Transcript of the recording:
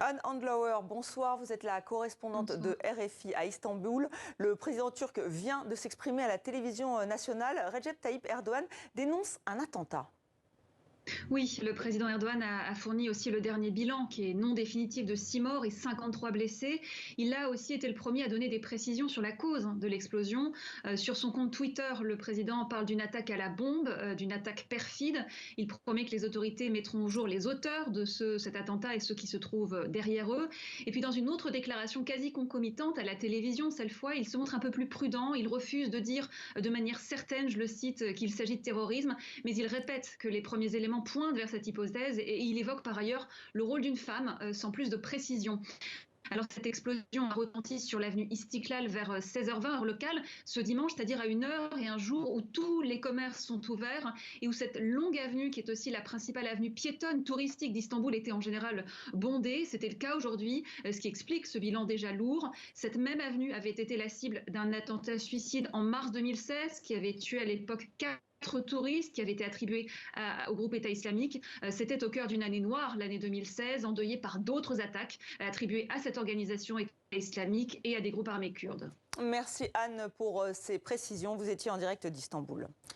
Anne Handlauer, bonsoir. Vous êtes la correspondante Bonsoir. de RFI à Istanbul. Le président turc vient de s'exprimer à la télévision nationale. Recep Tayyip Erdogan dénonce un attentat. Oui, le président Erdogan a fourni aussi le dernier bilan qui est non définitif de 6 morts et 53 blessés. Il a aussi été le premier à donner des précisions sur la cause de l'explosion. Sur son compte Twitter, le président parle d'une attaque à la bombe, d'une attaque perfide. Il promet que les autorités mettront au jour les auteurs de cet attentat et ceux qui se trouvent derrière eux. Et puis dans une autre déclaration quasi concomitante à la télévision, cette fois, il se montre un peu plus prudent. Il refuse de dire de manière certaine, je le cite, qu'il s'agit de terrorisme, mais il répète que les premiers éléments pointe vers cette hypothèse et il évoque par ailleurs le rôle d'une femme sans plus de précision. Alors cette explosion a retenti sur l'avenue Istiklal vers 16h20 heure locale ce dimanche, c'est-à-dire à une heure et un jour où tous les commerces sont ouverts et où cette longue avenue qui est aussi la principale avenue piétonne touristique d'Istanbul était en général bondée. C'était le cas aujourd'hui, ce qui explique ce bilan déjà lourd. Cette même avenue avait été la cible d'un attentat suicide en mars 2016 qui avait tué à l'époque 4 touristes qui avaient été attribués au groupe État islamique. C'était au cœur d'une année noire, l'année 2016, endeuillée par d'autres attaques attribuées à cette organisation État islamique et à des groupes armés kurdes. Merci Anne pour ces précisions. Vous étiez en direct d'Istanbul.